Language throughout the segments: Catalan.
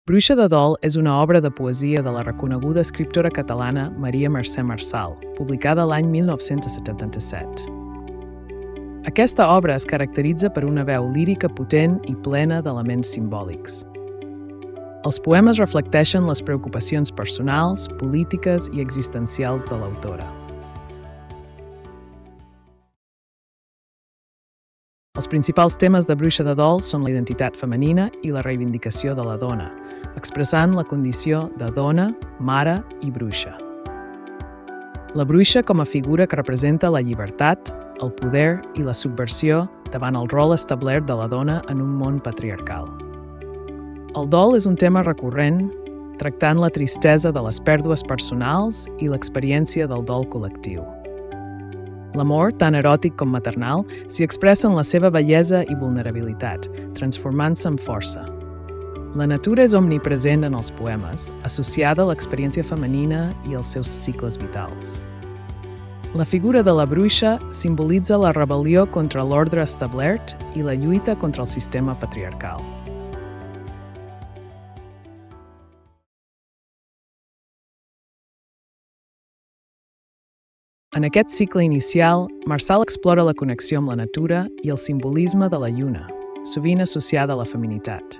Bruixa de Dol és una obra de poesia de la reconeguda escriptora catalana Maria Mercè Marçal, publicada l'any 1977. Aquesta obra es caracteritza per una veu lírica potent i plena d'elements simbòlics. Els poemes reflecteixen les preocupacions personals, polítiques i existencials de l'autora. Els principals temes de Bruixa de Dol són la identitat femenina i la reivindicació de la dona, expressant la condició de dona, mare i bruixa. La bruixa com a figura que representa la llibertat, el poder i la subversió davant el rol establert de la dona en un món patriarcal. El dol és un tema recurrent, tractant la tristesa de les pèrdues personals i l'experiència del dol col·lectiu. L'amor, tant eròtic com maternal, s'hi expressa en la seva bellesa i vulnerabilitat, transformant-se en força. La natura és omnipresent en els poemes, associada a l'experiència femenina i als seus cicles vitals. La figura de la bruixa simbolitza la rebel·lió contra l'ordre establert i la lluita contra el sistema patriarcal. En aquest cicle inicial, Marçal explora la connexió amb la natura i el simbolisme de la lluna, sovint associada a la feminitat.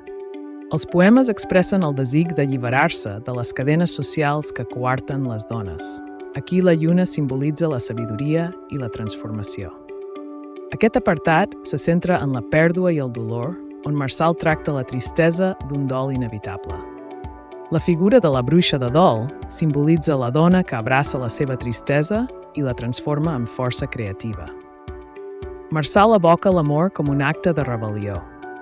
Els poemes expressen el desig d'alliberar-se de les cadenes socials que coarten les dones. Aquí la lluna simbolitza la sabidoria i la transformació. Aquest apartat se centra en la pèrdua i el dolor, on Marçal tracta la tristesa d'un dol inevitable. La figura de la bruixa de Dol simbolitza la dona que abraça la seva tristesa i la transforma en força creativa. Marçal evoca l'amor com un acte de rebel·lió,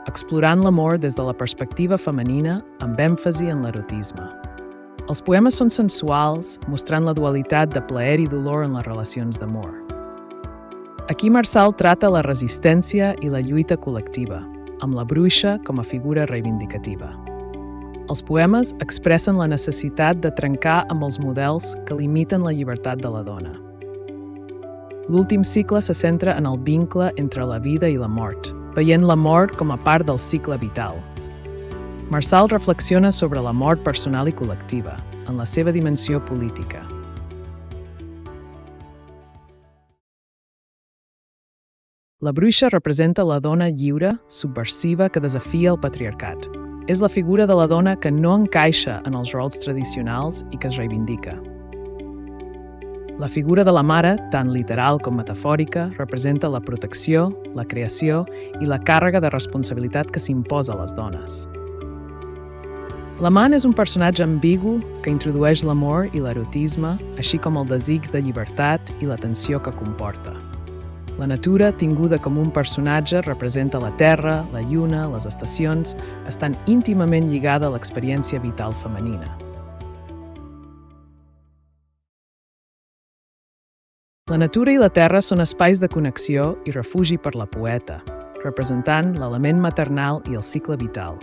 explorant l'amor des de la perspectiva femenina amb èmfasi en l'erotisme. Els poemes són sensuals, mostrant la dualitat de plaer i dolor en les relacions d'amor. Aquí Marçal trata la resistència i la lluita col·lectiva, amb la bruixa com a figura reivindicativa. Els poemes expressen la necessitat de trencar amb els models que limiten la llibertat de la dona. L'últim cicle se centra en el vincle entre la vida i la mort, veient la mort com a part del cicle vital. Marçal reflexiona sobre la mort personal i col·lectiva, en la seva dimensió política. La bruixa representa la dona lliure, subversiva, que desafia el patriarcat. És la figura de la dona que no encaixa en els rols tradicionals i que es reivindica. La figura de la mare, tant literal com metafòrica, representa la protecció, la creació i la càrrega de responsabilitat que s'imposa a les dones. L'amant és un personatge ambigu que introdueix l'amor i l'erotisme, així com el desig de llibertat i la tensió que comporta. La natura, tinguda com un personatge, representa la terra, la lluna, les estacions, estan íntimament lligada a l'experiència vital femenina. La natura i la terra són espais de connexió i refugi per la poeta, representant l'element maternal i el cicle vital.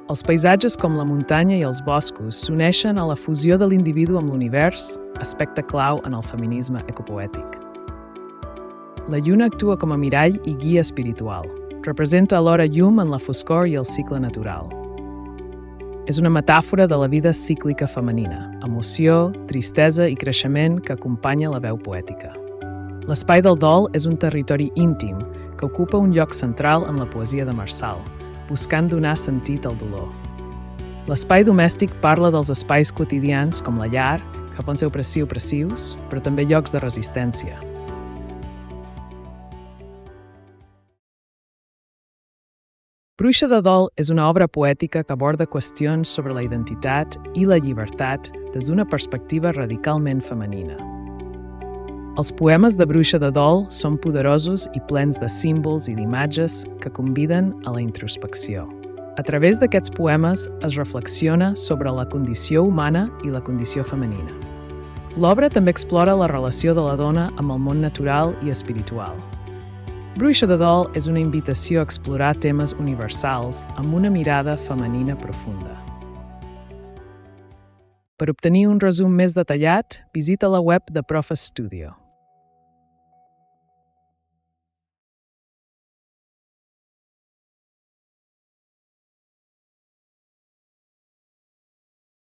Els paisatges com la muntanya i els boscos s'uneixen a la fusió de l'individu amb l'univers, aspecte clau en el feminisme ecopoètic. La lluna actua com a mirall i guia espiritual. Representa alhora llum en la foscor i el cicle natural. És una metàfora de la vida cíclica femenina, emoció, tristesa i creixement que acompanya la veu poètica. L'espai del dol és un territori íntim que ocupa un lloc central en la poesia de Marçal, buscant donar sentit al dolor. L'espai domèstic parla dels espais quotidians com la llar, que poden ser opressius, però també llocs de resistència. Bruixa de Dol és una obra poètica que aborda qüestions sobre la identitat i la llibertat des d'una perspectiva radicalment femenina. Els poemes de Bruixa de Dol són poderosos i plens de símbols i d'imatges que conviden a la introspecció. A través d'aquests poemes es reflexiona sobre la condició humana i la condició femenina. L'obra també explora la relació de la dona amb el món natural i espiritual. Bruixa de Dol és una invitació a explorar temes universals amb una mirada femenina profunda. Per obtenir un resum més detallat, visita la web de Profes Studio.